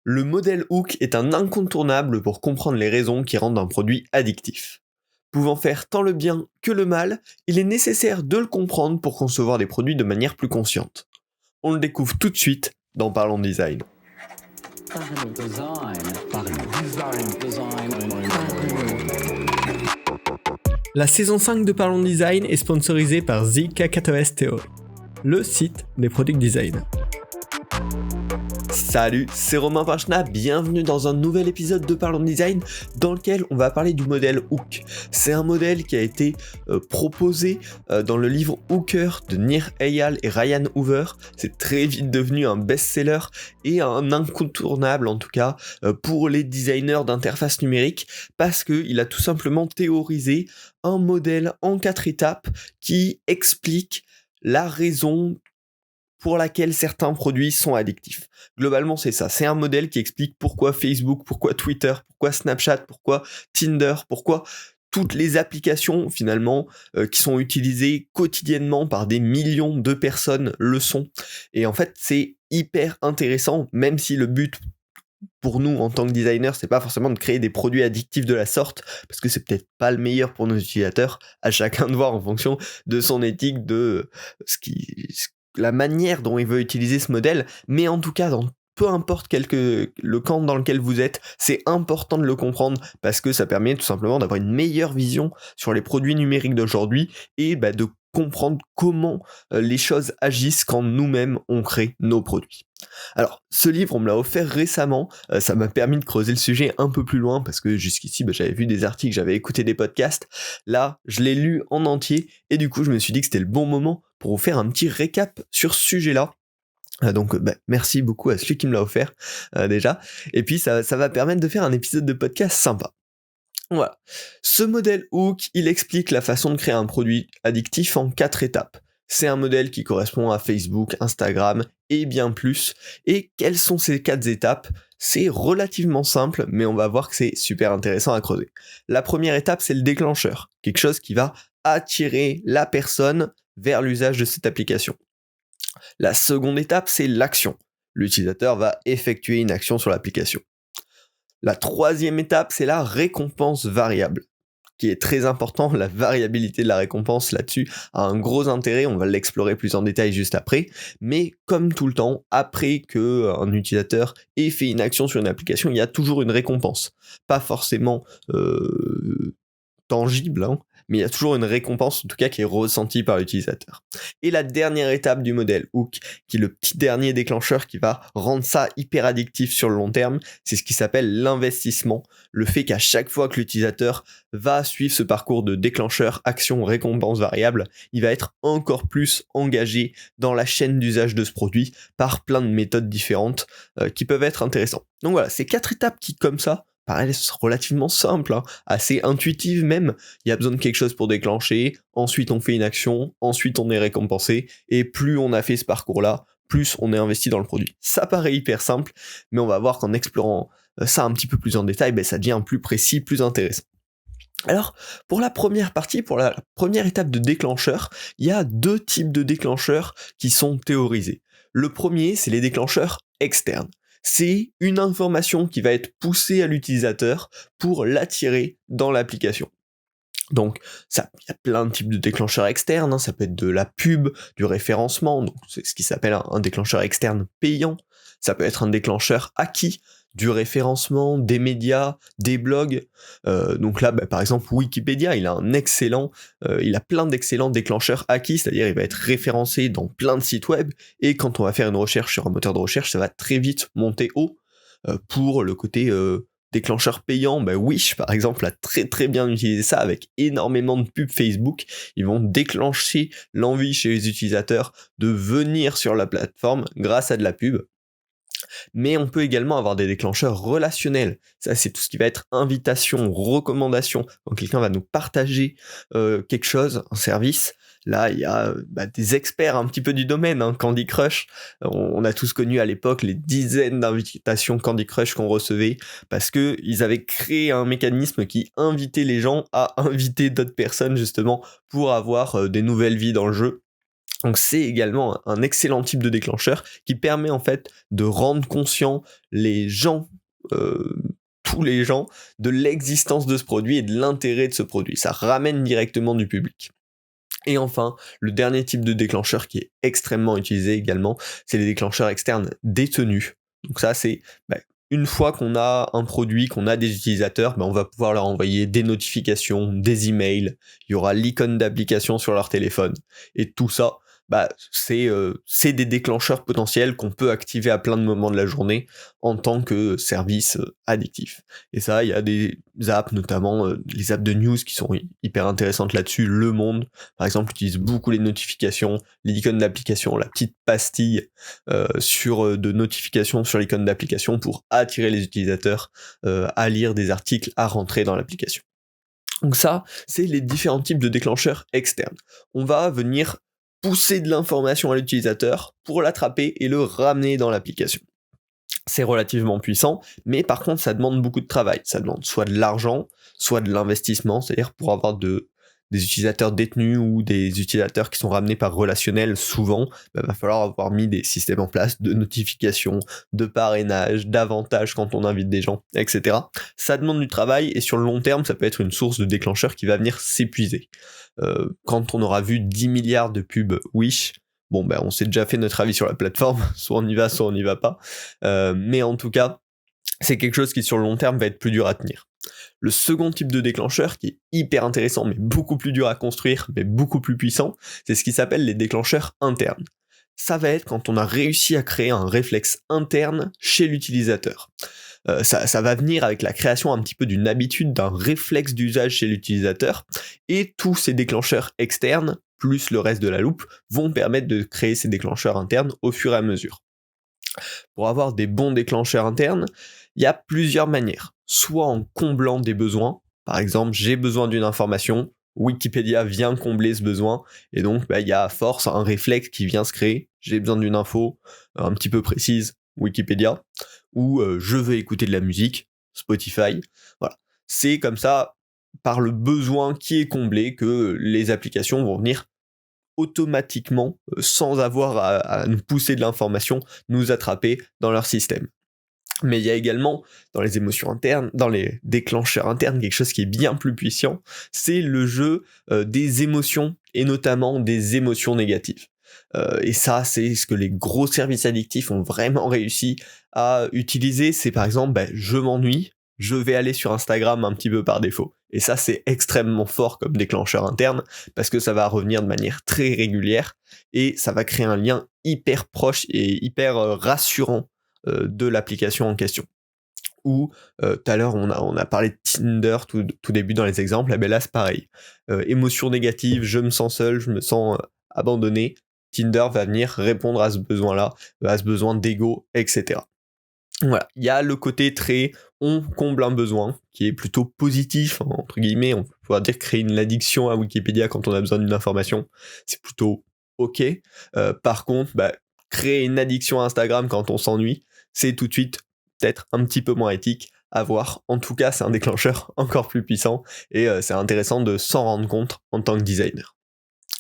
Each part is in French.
Le modèle Hook est un incontournable pour comprendre les raisons qui rendent un produit addictif. Pouvant faire tant le bien que le mal, il est nécessaire de le comprendre pour concevoir des produits de manière plus consciente. On le découvre tout de suite dans Parlons Design. La saison 5 de Parlons Design est sponsorisée par The Kakatoes Theory, le site des product design. Salut, c'est Romain Pinchna, bienvenue dans un nouvel épisode de Parlons Design dans lequel on va parler du modèle Hook. C'est un modèle qui a été proposé dans le livre Hooker de Nir Eyal et Ryan Hoover. C'est très vite devenu un best-seller et un incontournable en tout cas pour les designers d'interface numérique parce qu'il a tout simplement théorisé un modèle en 4 étapes qui explique la raison pour laquelle certains produits sont addictifs. Globalement, c'est ça. C'est un modèle qui explique pourquoi Facebook, pourquoi Twitter, pourquoi Snapchat, pourquoi Tinder, pourquoi toutes les applications finalement qui sont utilisées quotidiennement par des millions de personnes le sont. Et en fait, c'est hyper intéressant, même si le but pour nous en tant que designer, c'est pas forcément de créer des produits addictifs de la sorte, parce que c'est peut-être pas le meilleur pour nos utilisateurs, à chacun de voir en fonction de son éthique, de la manière dont il veut utiliser ce modèle, mais en tout cas, peu importe le camp dans lequel vous êtes, c'est important de le comprendre parce que ça permet tout simplement d'avoir une meilleure vision sur les produits numériques d'aujourd'hui et de comprendre comment les choses agissent quand nous-mêmes on crée nos produits. Alors, ce livre, on me l'a offert récemment, ça m'a permis de creuser le sujet un peu plus loin, parce que jusqu'ici, j'avais vu des articles, j'avais écouté des podcasts, là, je l'ai lu en entier, et du coup, je me suis dit que c'était le bon moment pour vous faire un petit récap sur ce sujet-là. Donc merci beaucoup à celui qui me l'a offert, déjà, et puis ça va permettre de faire un épisode de podcast sympa. Voilà. Ce modèle Hook, il explique la façon de créer un produit addictif en 4 étapes. C'est un modèle qui correspond à Facebook, Instagram et bien plus. Et quelles sont ces 4 étapes ? C'est relativement simple, mais on va voir que c'est super intéressant à creuser. La première étape, c'est le déclencheur. Quelque chose qui va attirer la personne vers l'usage de cette application. La seconde étape, c'est l'action. L'utilisateur va effectuer une action sur l'application. La troisième étape, c'est la récompense variable, qui est très important. La variabilité de la récompense là-dessus a un gros intérêt, on va l'explorer plus en détail juste après, mais comme tout le temps, après qu'un utilisateur ait fait une action sur une application, il y a toujours une récompense. Pas forcément tangible, mais il y a toujours une récompense en tout cas qui est ressentie par l'utilisateur. Et la dernière étape du modèle Hook, qui est le petit dernier déclencheur qui va rendre ça hyper addictif sur le long terme, c'est ce qui s'appelle l'investissement, le fait qu'à chaque fois que l'utilisateur va suivre ce parcours de déclencheur, action, récompense variable, il va être encore plus engagé dans la chaîne d'usage de ce produit par plein de méthodes différentes qui peuvent être intéressantes. Donc voilà, c'est 4 étapes qui comme ça paraissent relativement simples, assez intuitives même. Il y a besoin de quelque chose pour déclencher, ensuite on fait une action, ensuite on est récompensé, et plus on a fait ce parcours-là, plus on est investi dans le produit. Ça paraît hyper simple, mais on va voir qu'en explorant ça un petit peu plus en détail, ça devient plus précis, plus intéressant. Alors, pour la première partie, pour la première étape de déclencheur, il y a 2 types de déclencheurs qui sont théorisés. Le premier, c'est les déclencheurs externes. C'est une information qui va être poussée à l'utilisateur pour l'attirer dans l'application. Donc, il y a plein de types de déclencheurs externes, ça peut être de la pub, du référencement, donc c'est ce qui s'appelle un déclencheur externe payant, ça peut être un déclencheur acquis, du référencement, des médias, des blogs, donc là, par exemple, Wikipédia, il a plein d'excellents déclencheurs acquis, c'est-à-dire il va être référencé dans plein de sites web, et quand on va faire une recherche sur un moteur de recherche, ça va très vite monter haut, pour le côté déclencheur payant, Wish par exemple a très très bien utilisé ça avec énormément de pubs Facebook. Ils vont déclencher l'envie chez les utilisateurs de venir sur la plateforme grâce à de la pub. Mais on peut également avoir des déclencheurs relationnels. Ça, c'est tout ce qui va être invitation, recommandation. Quand quelqu'un va nous partager quelque chose, un service, là, il y a des experts un petit peu du domaine, Candy Crush. On a tous connu à l'époque les dizaines d'invitations Candy Crush qu'on recevait parce que ils avaient créé un mécanisme qui invitait les gens à inviter d'autres personnes justement pour avoir des nouvelles vies dans le jeu. Donc c'est également un excellent type de déclencheur qui permet en fait de rendre conscient les gens, tous les gens, de l'existence de ce produit et de l'intérêt de ce produit. Ça ramène directement du public. Et enfin, le dernier type de déclencheur qui est extrêmement utilisé également, c'est les déclencheurs externes détenus. Donc ça, c'est une fois qu'on a un produit, qu'on a des utilisateurs, on va pouvoir leur envoyer des notifications, des emails, il y aura l'icône d'application sur leur téléphone. Et tout ça, c'est des déclencheurs potentiels qu'on peut activer à plein de moments de la journée en tant que service addictif. Et ça, il y a des apps, notamment les apps de news qui sont hyper intéressantes là-dessus. Le Monde, par exemple, utilise beaucoup les notifications, l'icône d'application, la petite pastille de notifications sur l'icône d'application pour attirer les utilisateurs à lire des articles, à rentrer dans l'application. Donc ça, c'est les différents types de déclencheurs externes. On va venir pousser de l'information à l'utilisateur pour l'attraper et le ramener dans l'application. C'est relativement puissant, mais par contre ça demande beaucoup de travail. Ça demande soit de l'argent, soit de l'investissement, c'est-à-dire pour avoir des utilisateurs détenus ou des utilisateurs qui sont ramenés par relationnel, souvent, va falloir avoir mis des systèmes en place de notification, de parrainage, d'avantages quand on invite des gens, etc. Ça demande du travail et sur le long terme, ça peut être une source de déclencheur qui va venir s'épuiser. Quand on aura vu 10 milliards de pubs Wish, on s'est déjà fait notre avis sur la plateforme, soit on y va, soit on n'y va pas. Mais en tout cas, c'est quelque chose qui sur le long terme va être plus dur à tenir. Le second type de déclencheur, qui est hyper intéressant, mais beaucoup plus dur à construire, mais beaucoup plus puissant, c'est ce qui s'appelle les déclencheurs internes. Ça va être quand on a réussi à créer un réflexe interne chez l'utilisateur. Ça va venir avec la création un petit peu d'une habitude, d'un réflexe d'usage chez l'utilisateur, et tous ces déclencheurs externes, plus le reste de la loupe, vont permettre de créer ces déclencheurs internes au fur et à mesure. Pour avoir des bons déclencheurs internes, il y a plusieurs manières. Soit en comblant des besoins, par exemple j'ai besoin d'une information, Wikipédia vient combler ce besoin, et donc il y a à force un réflexe qui vient se créer, j'ai besoin d'une info un petit peu précise, Wikipédia, ou je veux écouter de la musique, Spotify, voilà. C'est comme ça, par le besoin qui est comblé, que les applications vont venir automatiquement, sans avoir à nous pousser de l'information, nous attraper dans leur système. Mais il y a également, dans les émotions internes, dans les déclencheurs internes, quelque chose qui est bien plus puissant, c'est le jeu des émotions, et notamment des émotions négatives. Et ça, c'est ce que les gros services addictifs ont vraiment réussi à utiliser, c'est par exemple, je m'ennuie, je vais aller sur Instagram un petit peu par défaut. Et ça, c'est extrêmement fort comme déclencheur interne, parce que ça va revenir de manière très régulière, et ça va créer un lien hyper proche et hyper rassurant de l'application en question. Ou tout à l'heure on a parlé de Tinder tout début dans les exemples, et là c'est pareil. Émotion négative, je me sens seul, je me sens abandonné, Tinder va venir répondre à ce besoin-là, à ce besoin d'ego, etc. Voilà, il y a le côté très on comble un besoin, qui est plutôt positif, entre guillemets, on peut pouvoir dire créer une addiction à Wikipédia quand on a besoin d'une information, c'est plutôt ok. Par contre, créer une addiction à Instagram quand on s'ennuie, c'est tout de suite peut-être un petit peu moins éthique à voir. En tout cas, c'est un déclencheur encore plus puissant, et c'est intéressant de s'en rendre compte en tant que designer.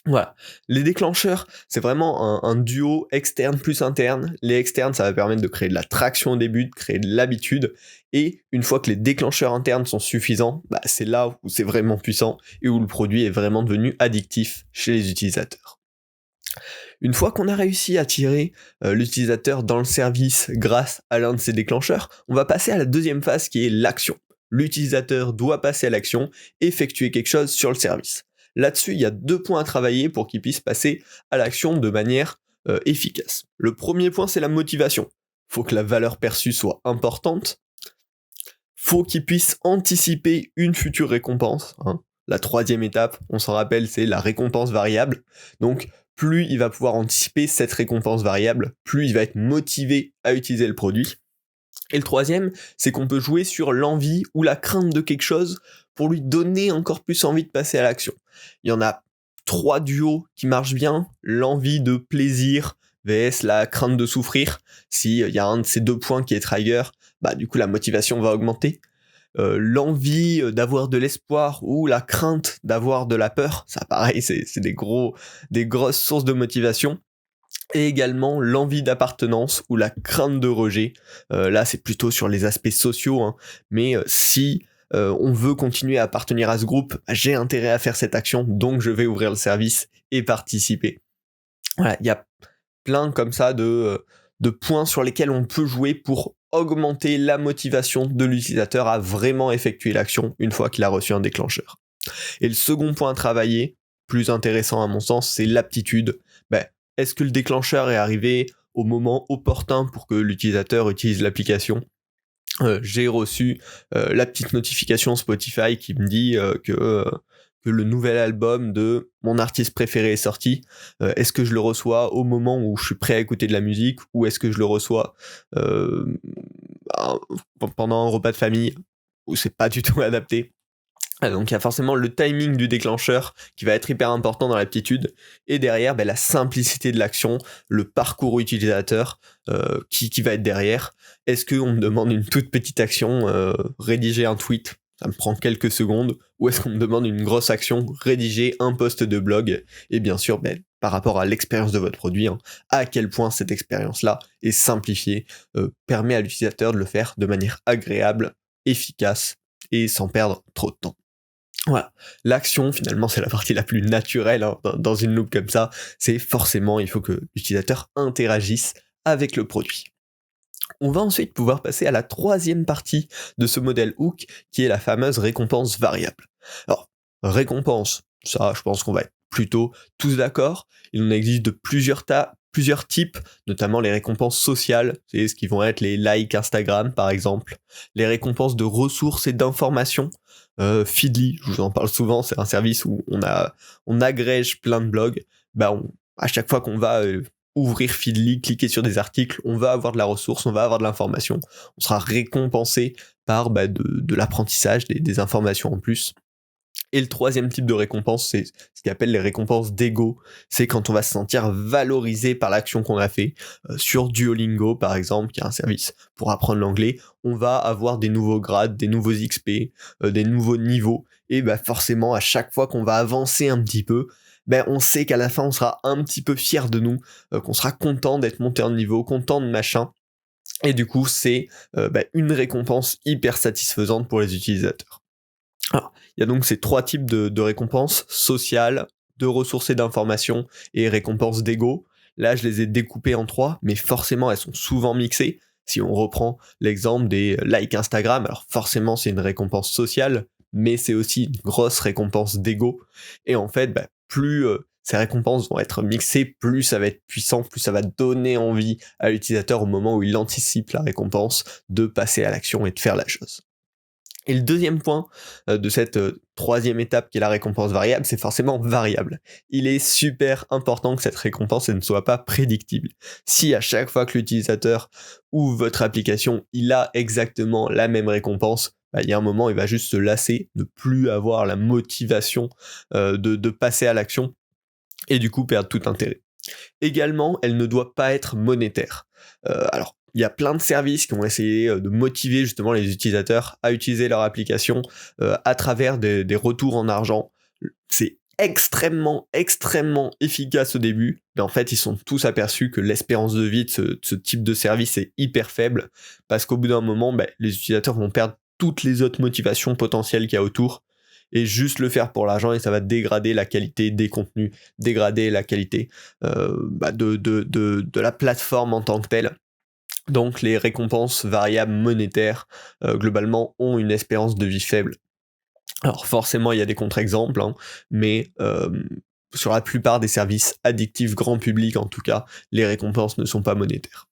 Voilà, les déclencheurs, c'est vraiment un duo externe plus interne. Les externes, ça va permettre de créer de la traction au début, de créer de l'habitude, et une fois que les déclencheurs internes sont suffisants, c'est là où c'est vraiment puissant, et où le produit est vraiment devenu addictif chez les utilisateurs. Une fois qu'on a réussi à tirer l'utilisateur dans le service grâce à l'un de ces déclencheurs, on va passer à la deuxième phase qui est l'action. L'utilisateur doit passer à l'action, effectuer quelque chose sur le service. Là-dessus, il y a 2 points à travailler pour qu'il puisse passer à l'action de manière efficace. Le premier point, c'est la motivation. Il faut que la valeur perçue soit importante. Faut qu'il puisse anticiper une future récompense. La troisième étape, on s'en rappelle, c'est la récompense variable. Donc, plus il va pouvoir anticiper cette récompense variable, plus il va être motivé à utiliser le produit. Et le troisième, c'est qu'on peut jouer sur l'envie ou la crainte de quelque chose pour lui donner encore plus envie de passer à l'action. Il y en a 3 duos qui marchent bien, l'envie de plaisir vs la crainte de souffrir. S'il y a un de ces 2 points qui est trigger, du coup la motivation va augmenter. l'envie d'avoir de l'espoir ou la crainte d'avoir de la peur. Ça pareil, c'est des grosses sources de motivation. Et également l'envie d'appartenance ou la crainte de rejet. Là, c'est plutôt sur les aspects sociaux, hein. Mais si on veut continuer à appartenir à ce groupe, j'ai intérêt à faire cette action, donc je vais ouvrir le service et participer. Voilà, il y a plein comme ça de points sur lesquels on peut jouer pour augmenter la motivation de l'utilisateur à vraiment effectuer l'action une fois qu'il a reçu un déclencheur. Et le second point à travailler, plus intéressant à mon sens, c'est l'aptitude. Est-ce que le déclencheur est arrivé au moment opportun pour que l'utilisateur utilise l'application ? J'ai reçu la petite notification Spotify qui me dit que le nouvel album de mon artiste préféré est sorti. Est-ce que je le reçois au moment où je suis prêt à écouter de la musique, ou est-ce que je le reçois pendant un repas de famille où c'est pas du tout adapté ? Donc il y a forcément le timing du déclencheur qui va être hyper important dans l'aptitude, et derrière la simplicité de l'action, le parcours utilisateur qui va être derrière. Est-ce qu'on me demande une toute petite action, rédiger un tweet, ça me prend quelques secondes, ou est-ce qu'on me demande une grosse action, rédiger un post de blog, et bien sûr par rapport à l'expérience de votre produit, hein, à quel point cette expérience-là est simplifiée, permet à l'utilisateur de le faire de manière agréable, efficace, et sans perdre trop de temps. Voilà, l'action finalement c'est la partie la plus naturelle, hein, dans une loupe comme ça, c'est forcément il faut que l'utilisateur interagisse avec le produit. On va ensuite pouvoir passer à la troisième partie de ce modèle hook, qui est la fameuse récompense variable. Alors, récompense, ça je pense qu'on va être plutôt tous d'accord, il en existe de plusieurs types, notamment les récompenses sociales, c'est ce qui vont être les likes Instagram par exemple, les récompenses de ressources et d'informations. Feedly, je vous en parle souvent, c'est un service où on agrège plein de blogs. À chaque fois qu'on va ouvrir Feedly, cliquer sur des articles, on va avoir de la ressource, on va avoir de l'information, on sera récompensé par de l'apprentissage, des informations en plus. Et le troisième type de récompense, c'est ce qu'on appelle les récompenses d'ego. C'est quand on va se sentir valorisé par l'action qu'on a fait. Sur Duolingo, par exemple, qui est un service pour apprendre l'anglais, on va avoir des nouveaux grades, des nouveaux XP, des nouveaux niveaux. Et forcément, à chaque fois qu'on va avancer un petit peu, on sait qu'à la fin, on sera un petit peu fier de nous, qu'on sera content d'être monté en niveau, content de machin. Et du coup, c'est une récompense hyper satisfaisante pour les utilisateurs. Alors, il y a donc ces trois types de récompenses: sociales, de ressources et d'informations, et récompenses d'ego. Là, je les ai découpées en trois, mais forcément, elles sont souvent mixées. Si on reprend l'exemple des likes Instagram, alors forcément, c'est une récompense sociale, mais c'est aussi une grosse récompense d'ego. Et en fait, plus ces récompenses vont être mixées, plus ça va être puissant, plus ça va donner envie à l'utilisateur au moment où il anticipe la récompense de passer à l'action et de faire la chose. Et le deuxième point de cette troisième étape qui est la récompense variable, c'est forcément variable. Il est super important que cette récompense ne soit pas prédictible. Si à chaque fois que l'utilisateur ouvre votre application, il a exactement la même récompense, il y a un moment, il va juste se lasser, ne plus avoir la motivation de passer à l'action, et du coup perdre tout intérêt. Également, elle ne doit pas être monétaire. Alors, il y a plein de services qui ont essayé de motiver justement les utilisateurs à utiliser leur application à travers des retours en argent. C'est extrêmement efficace au début, mais en fait ils sont tous aperçus que l'espérance de vie de ce type de service est hyper faible, parce qu'au bout d'un moment, les utilisateurs vont perdre toutes les autres motivations potentielles qu'il y a autour, et juste le faire pour l'argent, et ça va dégrader la qualité des contenus, dégrader la qualité de la plateforme en tant que telle. Donc les récompenses variables monétaires, globalement, ont une espérance de vie faible. Alors forcément, il y a des contre-exemples, hein, mais sur la plupart des services addictifs grand public, en tout cas, les récompenses ne sont pas monétaires.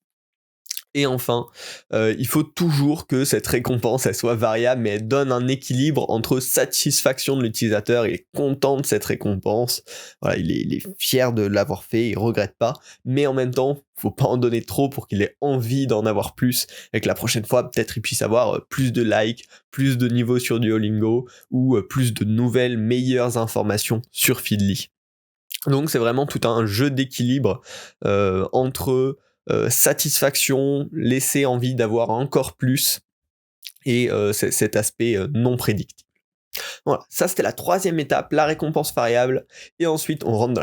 Et enfin, il faut toujours que cette récompense elle soit variable, mais elle donne un équilibre entre satisfaction de l'utilisateur, il est content de cette récompense, voilà, il est fier de l'avoir fait, il regrette pas, mais en même temps, faut pas en donner trop pour qu'il ait envie d'en avoir plus, et que la prochaine fois, peut-être il puisse avoir plus de likes, plus de niveaux sur Duolingo, ou plus de nouvelles, meilleures informations sur Feedly. Donc c'est vraiment tout un jeu d'équilibre entre satisfaction, laisser envie d'avoir encore plus, et cet aspect non prédictible. Voilà, ça c'était la troisième étape, la récompense variable, et ensuite on rentre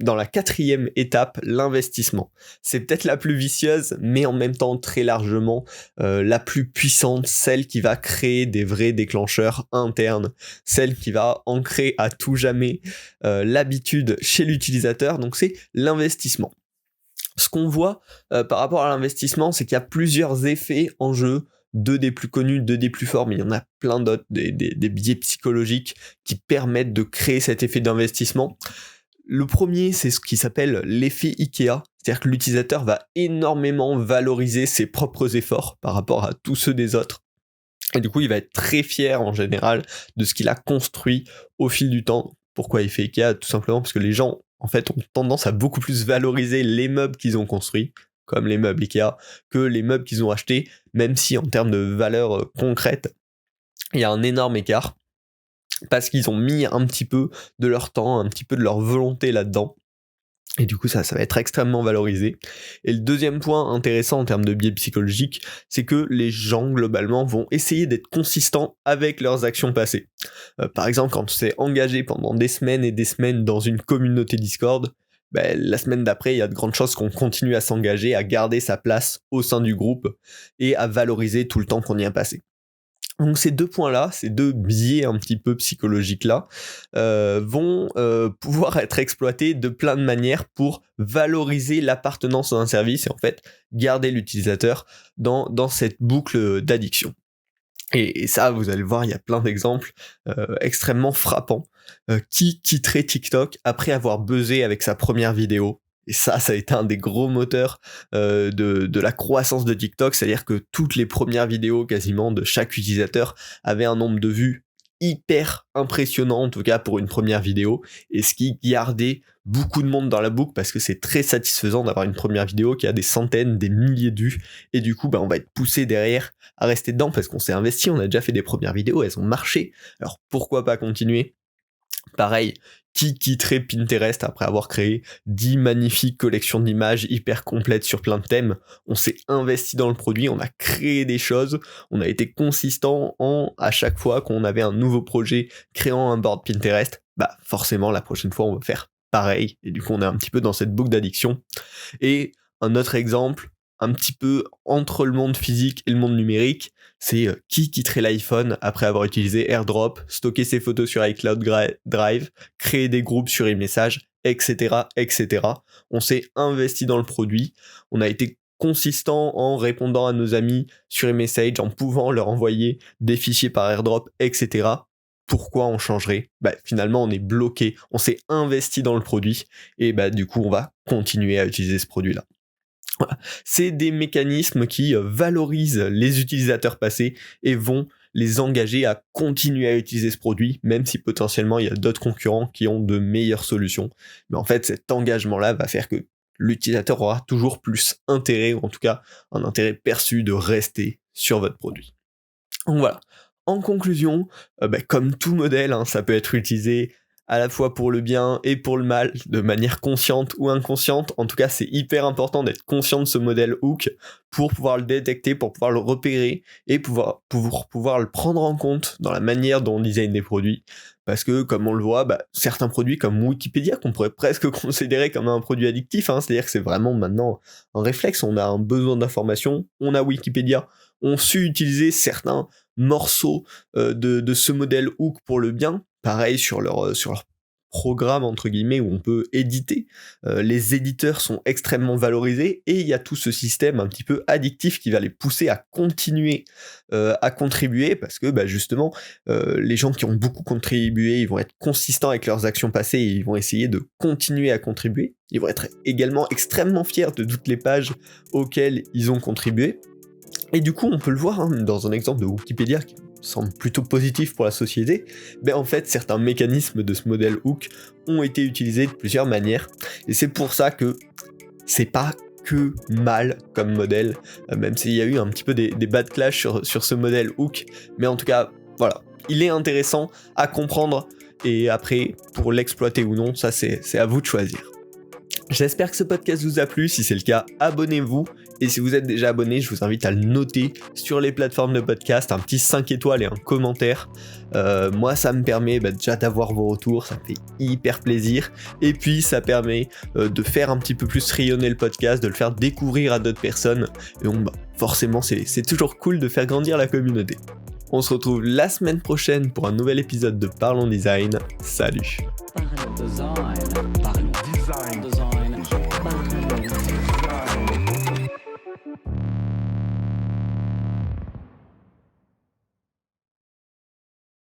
dans la quatrième étape, l'investissement. C'est peut-être la plus vicieuse, mais en même temps très largement la plus puissante, celle qui va créer des vrais déclencheurs internes, celle qui va ancrer à tout jamais l'habitude chez l'utilisateur, donc c'est l'investissement. Ce qu'on voit par rapport à l'investissement, c'est qu'il y a plusieurs effets en jeu, deux des plus connus, deux des plus forts, mais il y en a plein d'autres, des biais psychologiques qui permettent de créer cet effet d'investissement. Le premier, c'est ce qui s'appelle l'effet Ikea, c'est-à-dire que l'utilisateur va énormément valoriser ses propres efforts par rapport à tous ceux des autres. Et du coup, il va être très fier en général de ce qu'il a construit au fil du temps. Pourquoi effet Ikea ? Tout simplement parce que les gens, en fait, ont tendance à beaucoup plus valoriser les meubles qu'ils ont construits, comme les meubles Ikea, que les meubles qu'ils ont achetés, même si en termes de valeur concrète, il y a un énorme écart, parce qu'ils ont mis un petit peu de leur temps, un petit peu de leur volonté là-dedans. Et du coup, ça va être extrêmement valorisé. Et le deuxième point intéressant en termes de biais psychologiques, c'est que les gens, globalement, vont essayer d'être consistants avec leurs actions passées. Par exemple, quand on s'est engagé pendant des semaines et des semaines dans une communauté Discord, la semaine d'après, il y a de grandes chances qu'on continue à s'engager, à garder sa place au sein du groupe et à valoriser tout le temps qu'on y a passé. Donc ces deux points-là, ces deux biais un petit peu psychologiques-là, vont pouvoir être exploités de plein de manières pour valoriser l'appartenance à un service et en fait garder l'utilisateur dans cette boucle d'addiction. Et ça, vous allez voir, il y a plein d'exemples extrêmement frappants. Qui quitterait TikTok après avoir buzzé avec sa première vidéo ? Et ça a été un des gros moteurs de la croissance de TikTok, c'est-à-dire que toutes les premières vidéos quasiment de chaque utilisateur avaient un nombre de vues hyper impressionnant, en tout cas pour une première vidéo, et ce qui gardait beaucoup de monde dans la boucle parce que c'est très satisfaisant d'avoir une première vidéo qui a des centaines, des milliers de vues, et du coup on va être poussé derrière à rester dedans parce qu'on s'est investi, on a déjà fait des premières vidéos, elles ont marché, alors pourquoi pas continuer ? Pareil, qui quitterait Pinterest après avoir créé 10 magnifiques collections d'images hyper complètes sur plein de thèmes ? On s'est investi dans le produit, on a créé des choses, on a été consistant à chaque fois qu'on avait un nouveau projet créant un board Pinterest, forcément la prochaine fois on va faire pareil, et du coup on est un petit peu dans cette boucle d'addiction. Et un autre exemple, un petit peu entre le monde physique et le monde numérique, c'est qui quitterait l'iPhone après avoir utilisé AirDrop, stocker ses photos sur iCloud Drive, créer des groupes sur e-message, etc., etc. On s'est investi dans le produit, on a été consistant en répondant à nos amis sur e-message, en pouvant leur envoyer des fichiers par AirDrop, etc. Pourquoi on changerait ? Finalement, on est bloqué, on s'est investi dans le produit, et du coup, on va continuer à utiliser ce produit-là. Voilà. C'est des mécanismes qui valorisent les utilisateurs passés et vont les engager à continuer à utiliser ce produit, même si potentiellement il y a d'autres concurrents qui ont de meilleures solutions. Mais en fait, cet engagement-là va faire que l'utilisateur aura toujours plus intérêt, ou en tout cas un intérêt perçu de rester sur votre produit. Donc voilà. En conclusion, comme tout modèle, ça peut être utilisé à la fois pour le bien et pour le mal, de manière consciente ou inconsciente. En tout cas, c'est hyper important d'être conscient de ce modèle hook pour pouvoir le détecter, pour pouvoir le repérer et pouvoir le prendre en compte dans la manière dont on design des produits. Parce que, comme on le voit, certains produits comme Wikipédia, qu'on pourrait presque considérer comme un produit addictif, c'est-à-dire que c'est vraiment maintenant un réflexe, on a un besoin d'information, on a Wikipédia, on su utiliser certains morceaux de ce modèle hook pour le bien. Pareil sur leur programme entre guillemets où on peut éditer. Les éditeurs sont extrêmement valorisés et il y a tout ce système un petit peu addictif qui va les pousser à continuer à contribuer parce que justement les gens qui ont beaucoup contribué, ils vont être consistants avec leurs actions passées et ils vont essayer de continuer à contribuer. Ils vont être également extrêmement fiers de toutes les pages auxquelles ils ont contribué. Et du coup, on peut le voir dans un exemple de Wikipédia qui semble plutôt positif pour la société, en fait, certains mécanismes de ce modèle hook ont été utilisés de plusieurs manières. Et c'est pour ça que c'est pas que mal comme modèle, même s'il y a eu un petit peu des bad clash sur ce modèle hook. Mais en tout cas, voilà, il est intéressant à comprendre et après, pour l'exploiter ou non, ça c'est à vous de choisir. J'espère que ce podcast vous a plu, si c'est le cas, abonnez-vous Et si vous êtes déjà abonné, je vous invite à le noter sur les plateformes de podcast, un petit 5 étoiles et un commentaire. Moi, ça me permet déjà d'avoir vos retours, ça me fait hyper plaisir. Et puis, ça permet de faire un petit peu plus rayonner le podcast, de le faire découvrir à d'autres personnes. Et donc, forcément, c'est toujours cool de faire grandir la communauté. On se retrouve la semaine prochaine pour un nouvel épisode de Parlons Design. Salut! Parlons Design.